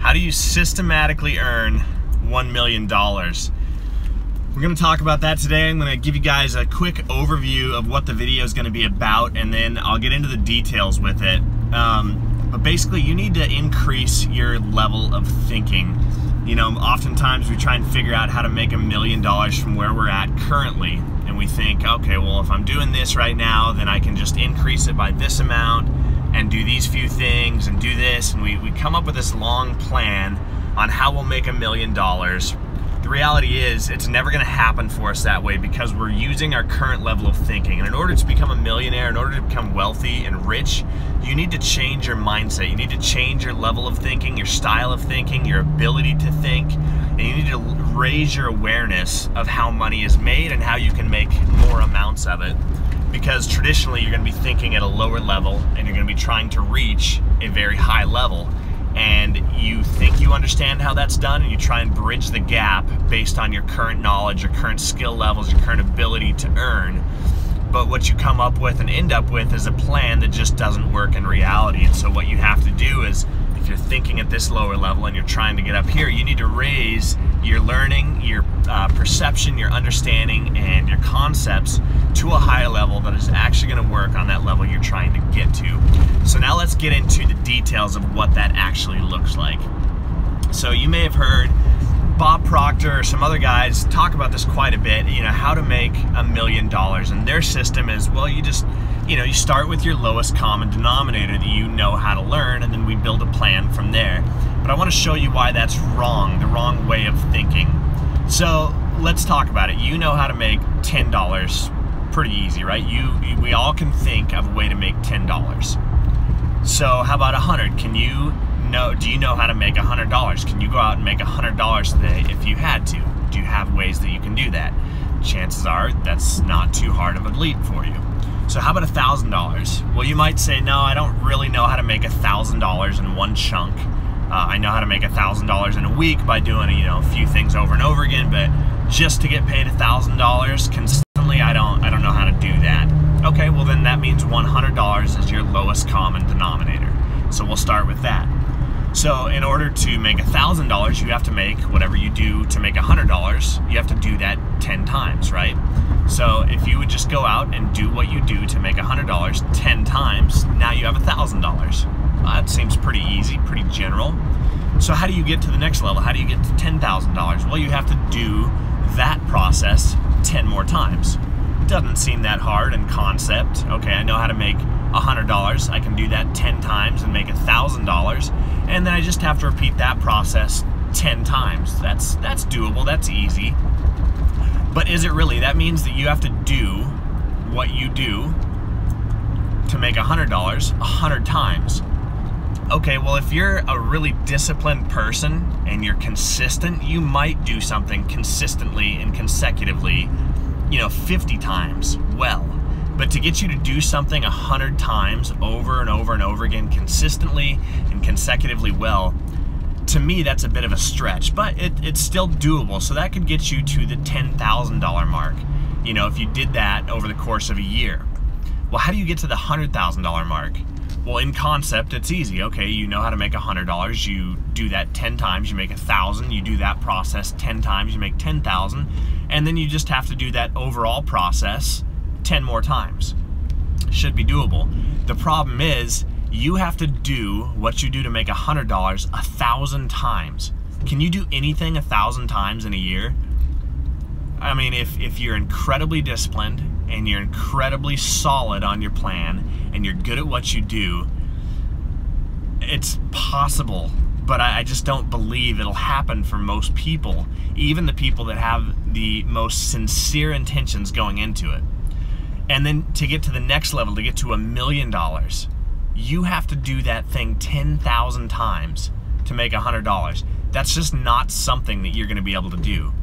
How do you systematically earn $1 million? We're going to talk about that today. I'm going to give you guys a quick overview of what the video is going to be about, and then I'll get into the details with it. But basically, you need to increase your level of thinking. You know, oftentimes we try and figure out how to make $1 million from where we're at currently. And we think, okay, well, if I'm doing this right now, then I can just increase it by this amount and do these few things and do this. And we come up with this long plan on how we'll make $1 million. The reality is it's never going to happen for us that way because we're using our current level of thinking. And in order to become a millionaire, in order to become wealthy and rich, you need to change your mindset. You need to change your level of thinking, your style of thinking, your ability to think, and you need to raise your awareness of how money is made and how you can make more amounts of it. Because traditionally you're going to be thinking at a lower level and you're going to be trying to reach a very high level. And you think you understand how that's done, and you try and bridge the gap based on your current knowledge, your current skill levels, your current ability to earn. But what you come up with and end up with is a plan that just doesn't work in reality. And so what you have to do is, if you're thinking at this lower level and you're trying to get up here, you need to raise your learning, your perception, your understanding, and your concepts to a higher level that is actually going to work on that level you're trying to get to. So now let's get into the details of what that actually looks like. So you may have heard Bob Proctor or some other guys talk about this quite a bit, you know, how to make $1 million. And their system is, well, you just, you start with your lowest common denominator that you know how to learn, and then we build a plan from there. But I want to show you why that's wrong, the wrong way of thinking. So let's talk about it. You know how to make $10. Pretty easy, right? We all can think of a way to make $10. So how about 100? Do you know how to make $100? Can you go out and make $100 today if you had to? Do you have ways that you can do that? Chances are that's not too hard of a leap for you. So how about $1,000? Well, you might say, no, I don't really know how to make $1,000 in one chunk. I know how to make $1,000 in a week by doing a few things over and over again, but just to get paid $1,000 consistently, I don't know how to do that. Okay, well then that means $100 is your lowest common denominator. So we'll start with that. So in order to make $1,000, you have to make whatever you do to make $100, you have to do that 10 times, right? So if you would just go out and do what you do to make $100 10 times, now you have $1,000. That seems pretty easy, pretty general. So how do you get to the next level? How do you get to $10,000? Well, you have to do that process 10 more times. It doesn't seem that hard in concept. Okay, I know how to make $100. I can do that 10 times and make $1,000. And then I just have to repeat that process 10 times. That's doable, that's easy. But is it really? That means that you have to do what you do to make $100 100 times. Okay, well, if you're a really disciplined person and you're consistent, you might do something consistently and consecutively, 50 times well. But to get you to do something 100 times over and over and over again, consistently and consecutively well, to me, that's a bit of a stretch, but it's still doable. So that could get you to the $10,000 mark, if you did that over the course of a year. Well, how do you get to the $100,000 mark? Well, in concept, it's easy. Okay, you know how to make $100. You do that 10 times, you make $1,000. You do that process 10 times, you make $10,000. And then you just have to do that overall process 10 more times. Should be doable. The problem is you have to do what you do to make $100 1,000 times. Can you do anything 1,000 times in a year? I mean, if you're incredibly disciplined and you're incredibly solid on your plan and you're good at what you do, it's possible. But I just don't believe it'll happen for most people, even the people that have the most sincere intentions going into it. And then to get to the next level, to get to $1 million, you have to do that thing 10,000 times to make $100. That's just not something that you're going to be able to do.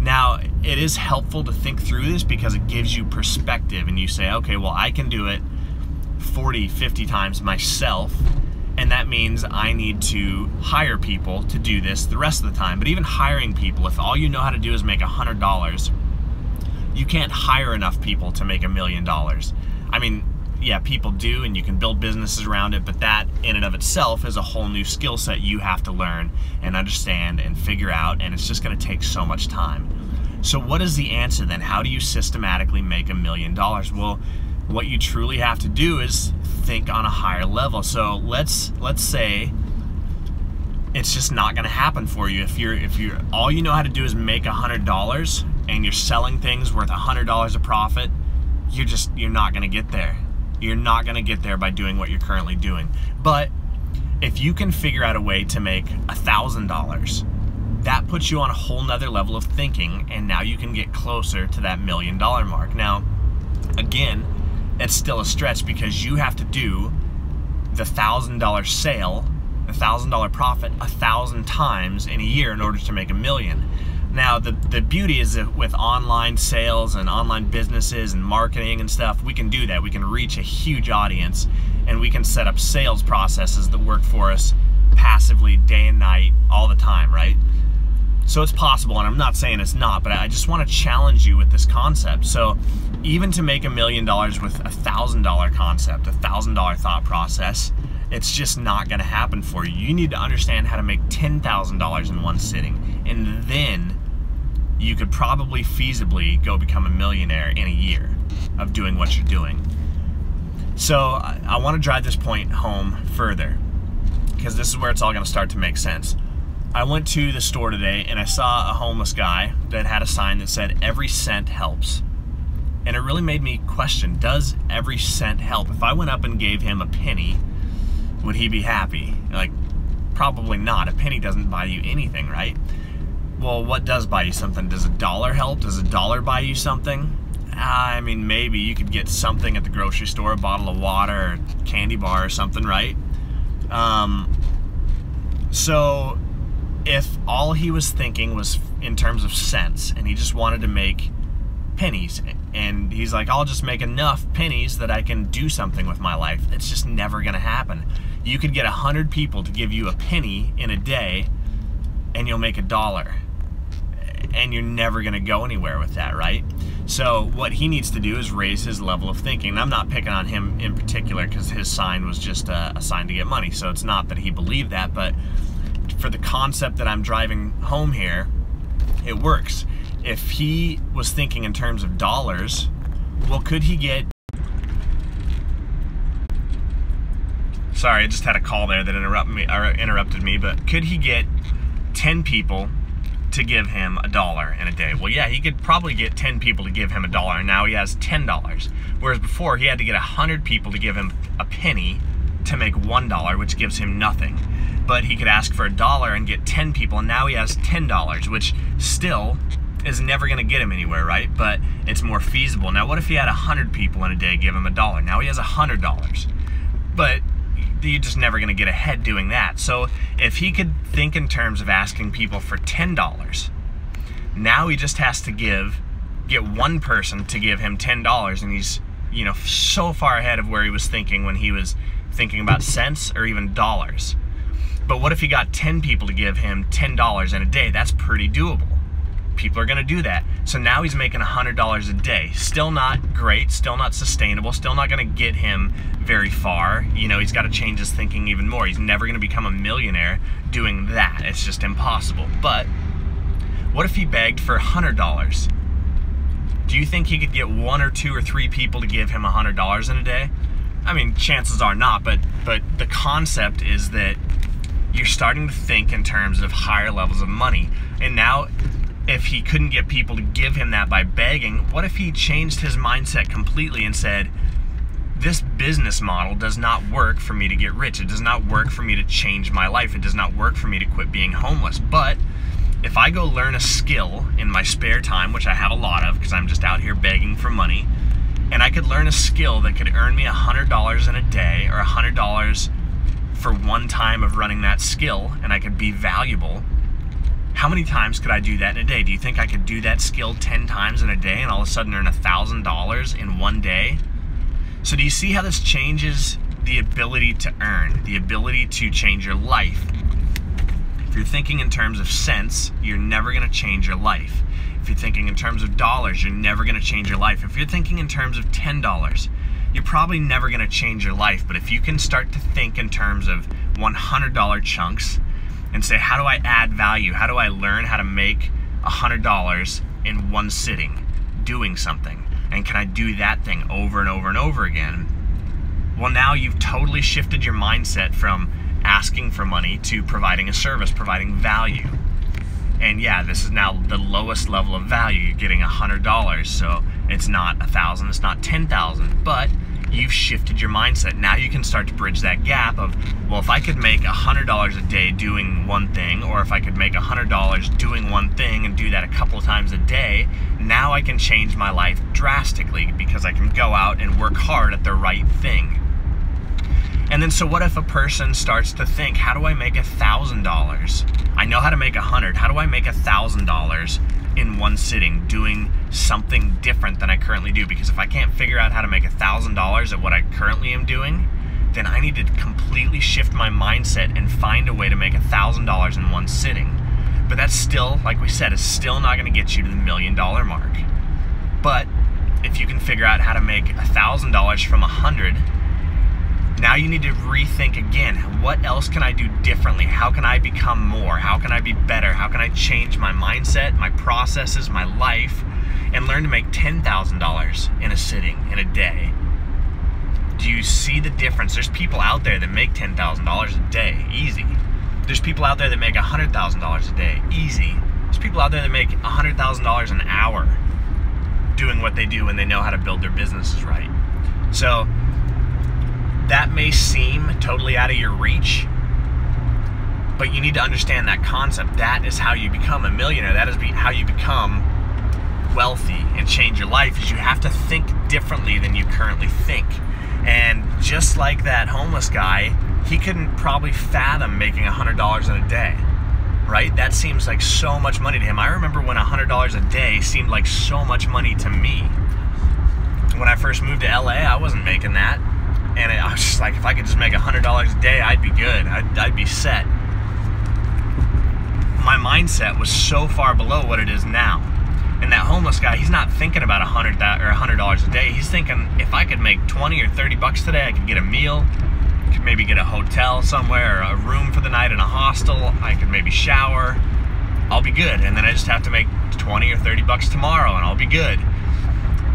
Now, it is helpful to think through this because it gives you perspective, and you say, okay, well, I can do it 40, 50 times myself, and that means I need to hire people to do this the rest of the time. But even hiring people, if all you know how to do is make $100, you can't hire enough people to make $1 million. I mean, yeah, people do, and you can build businesses around it, but that in and of itself is a whole new skill set you have to learn and understand and figure out, and it's just going to take so much time. So what is the answer then? How do you systematically make $1 million? Well, what you truly have to do is think on a higher level. So let's say it's just not going to happen for you. If you're all you know how to do is make $100 and you're selling things worth $100 a profit, you're not going to get there. You're not going to get there by doing what you're currently doing. But if you can figure out a way to make $1,000, that puts you on a whole nother level of thinking, and now you can get closer to that $1 million mark. Now, again, it's still a stretch because you have to do the $1,000 sale, the $1,000 profit 1,000 times in a year in order to make $1 million. Now, the beauty is that with online sales and online businesses and marketing and stuff, we can do that. We can reach a huge audience, and we can set up sales processes that work for us passively day and night all the time, right? So it's possible, and I'm not saying it's not, but I just want to challenge you with this concept. So even to make $1 million with a $1,000 concept, a $1,000 thought process, it's just not going to happen for you. You need to understand how to make $10,000 in one sitting, and then you could probably feasibly go become a millionaire in a year of doing what you're doing. So I want to drive this point home further, because this is where it's all going to start to make sense. I went to the store today and I saw a homeless guy that had a sign that said, "Every cent helps." And it really made me question, does every cent help? If I went up and gave him a penny, would he be happy? Like, probably not. A penny doesn't buy you anything, right? Well, what does buy you something? Does $1 help? Does $1 buy you something? I mean, maybe you could get something at the grocery store, a bottle of water, or a candy bar or something, right? So if all he was thinking was in terms of cents, and he just wanted to make pennies, and he's like, I'll just make enough pennies that I can do something with my life, it's just never gonna happen. You could get 100 people to give you a penny in a day, and you'll make $1, and you're never gonna go anywhere with that, right? So what he needs to do is raise his level of thinking. And I'm not picking on him in particular, because his sign was just a sign to get money, so it's not that he believed that, but for the concept that I'm driving home here, it works. If he was thinking in terms of dollars, well, could he get... Sorry, I just had a call there that interrupted me, but could he get 10 people to give him $1 in a day? Well, yeah, he could probably get 10 people to give him $1, and now he has $10. Whereas before, he had to get 100 people to give him a penny to make $1, which gives him nothing. But he could ask for $1 and get 10 people, and now he has $10, which still is never going to get him anywhere, right? But it's more feasible. Now, what if he had 100 people in a day give him $1? Now he has $100. But you're just never going to get ahead doing that. So if he could think in terms of asking people for $10, now he just has to get one person to give him $10, and he's, you know, so far ahead of where he was thinking when he was thinking about cents or even dollars. But what if he got 10 people to give him $10 in a day? That's pretty doable. People are going to do that. So now he's making $100 a day. Still not great, still not sustainable, still not going to get him very far. You know, he's got to change his thinking even more. He's never going to become a millionaire doing that. It's just impossible. But what if he begged for $100? Do you think he could get 1 or 2 or 3 people to give him $100 in a day? I mean, chances are not, but the concept is that you're starting to think in terms of higher levels of money. And now, if he couldn't get people to give him that by begging, what if he changed his mindset completely and said, this business model does not work for me to get rich. It does not work for me to change my life. It does not work for me to quit being homeless. But if I go learn a skill in my spare time, which I have a lot of because I'm just out here begging for money, and I could learn a skill that could earn me $100 in a day, or $100 for one time of running that skill, and I could be valuable, how many times could I do that in a day? Do you think I could do that skill 10 times in a day and all of a sudden earn $1,000 in one day? So do you see how this changes the ability to earn, the ability to change your life? If you're thinking in terms of cents, you're never going to change your life. If you're thinking in terms of dollars, you're never going to change your life. If you're thinking in terms of $10, you're probably never going to change your life. But if you can start to think in terms of $100 chunks and say, how do I add value? How do I learn how to make $100 in one sitting doing something? And can I do that thing over and over and over again? Well, now you've totally shifted your mindset from asking for money to providing a service, providing value. And yeah, this is now the lowest level of value. You're getting $100, so it's not $1,000, it's not $10,000, but you've shifted your mindset. Now you can start to bridge that gap of, well, if I could make $100 a day doing one thing, or if I could make $100 doing one thing and do that a couple of times a day, now I can change my life drastically because I can go out and work hard at the right thing. And then so what if a person starts to think, how do I make $1,000? I know how to make $100. How do I make $1,000 in one sitting doing something different than I currently do? Because if I can't figure out how to make $1,000 at what I currently am doing, then I need to completely shift my mindset and find a way to make $1,000 in one sitting. But that's still, like we said, is still not going to get you to the $1 million mark. But if you can figure out how to make $1,000 from 100, now you need to rethink again, what else can I do differently? How can I become more? How can I be better? How can I change my mindset, my processes, my life, and learn to make $10,000 in a sitting, in a day? Do you see the difference? There's people out there that make $10,000 a day, easy. There's people out there that make $100,000 a day, easy. There's people out there that make $100,000 an hour doing what they do when they know how to build their businesses right. So that may seem totally out of your reach, but you need to understand that concept. That is how you become a millionaire. That is how you become wealthy and change your life, is you have to think differently than you currently think. And just like that homeless guy, he couldn't probably fathom making $100 in a day, right? That seems like so much money to him. I remember when $100 a day seemed like so much money to me. When I first moved to LA, I wasn't making that. And I was just like, if I could just make $100 a day, I'd be good. I'd be set. My mindset was so far below what it is now. And that homeless guy, he's not thinking about $100 a day. He's thinking, if I could make 20 or 30 bucks today, I could get a meal, could maybe get a hotel somewhere, or a room for the night in a hostel. I could maybe shower. I'll be good. And then I just have to make 20 or 30 bucks tomorrow, and I'll be good.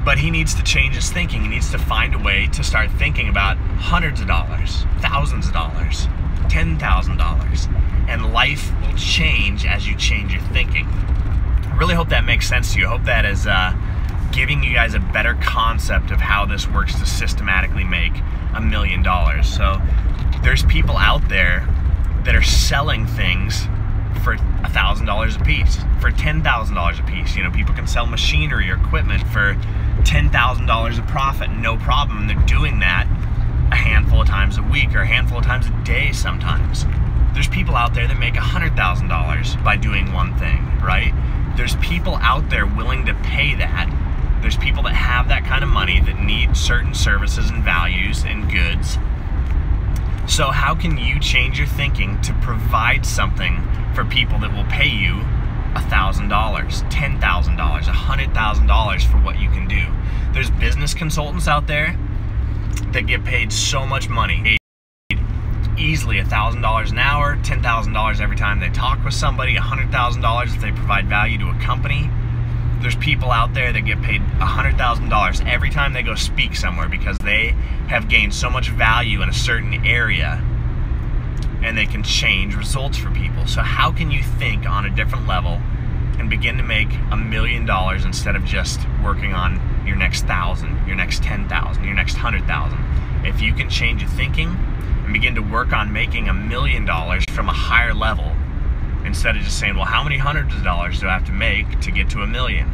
But he needs to change his thinking. He needs to find a way to start thinking about hundreds of dollars, thousands of dollars, $10,000. And life will change as you change your thinking. I really hope that makes sense to you. I hope that is giving you guys a better concept of how this works to systematically make $1 million. So there's people out there that are selling things for $1,000 a piece, for $10,000 a piece. You know, people can sell machinery or equipment for $10,000 of profit, no problem. And they're doing that a handful of times a week or a handful of times a day sometimes. There's people out there that make $100,000 by doing one thing, right? There's people out there willing to pay that. There's people that have that kind of money that need certain services and values and goods. So how can you change your thinking to provide something for people that will pay you $1,000, $10,000, $100,000 for what you can do? There's business consultants out there that get paid so much money, easily $1,000 an hour, $10,000 every time they talk with somebody, $100,000 if they provide value to a company. There's people out there that get paid $100,000 every time they go speak somewhere because they have gained so much value in a certain area and they can change results for people. So how can you think on a different level and begin to make $1 million instead of just working on your next 1,000, your next 10,000, your next 100,000? If you can change your thinking and begin to work on making $1 million from a higher level, instead of just saying, well, how many hundreds of dollars do I have to make to get to $1 million?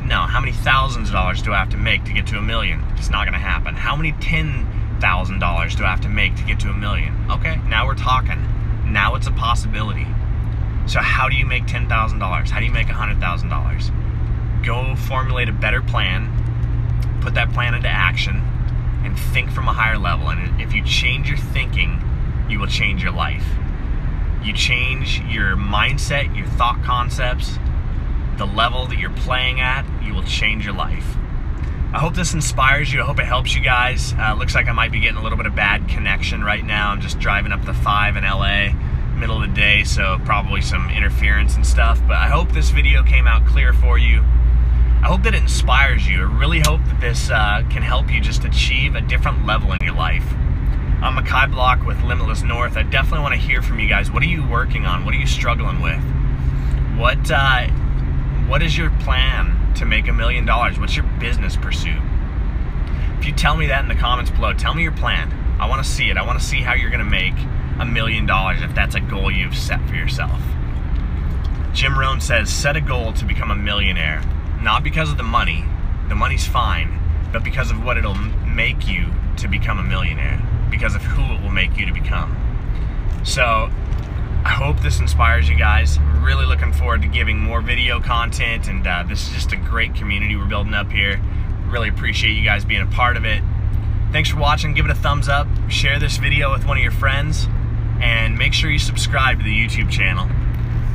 No, how many thousands of dollars do I have to make to get to $1 million? It's not going to happen. How many $10,000 do I have to make to get to $1 million? Okay, now we're talking. Now it's a possibility. So how do you make $10,000? How do you make $100,000? Go formulate a better plan, put that plan into action, and think from a higher level. And if you change your thinking, you will change your life. You change your mindset, your thought concepts, the level that you're playing at, you will change your life. I hope this inspires you. I hope it helps you guys. Looks like I might be getting a little bit of bad connection right now. I'm just driving up the 5 in LA, middle of the day, so probably some interference and stuff. But I hope this video came out clear for you. I hope that it inspires you. I really hope that this can help you just achieve a different level in your life. I'm Makai Block with Limitless North. I definitely want to hear from you guys. What are you working on? What are you struggling with? What is your plan to make $1 million? What's your business pursuit? If you tell me that in the comments below, tell me your plan. I want to see it. I want to see how you're going to make $1 million if that's a goal you've set for yourself. Jim Rohn says, set a goal to become a millionaire. Not because of the money. The money's fine. But because of what it'll make you to become a millionaire. Because of who it will make you to become. So, I hope this inspires you guys. I'm really looking forward to giving more video content, and this is just a great community we're building up here. Really appreciate you guys being a part of it. Thanks for watching. Give it a thumbs up. Share this video with one of your friends, and make sure you subscribe to the YouTube channel.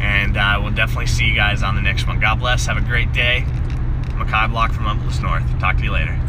And we'll definitely see you guys on the next one. God bless. Have a great day. Makai Block from Limitless North. Talk to you later.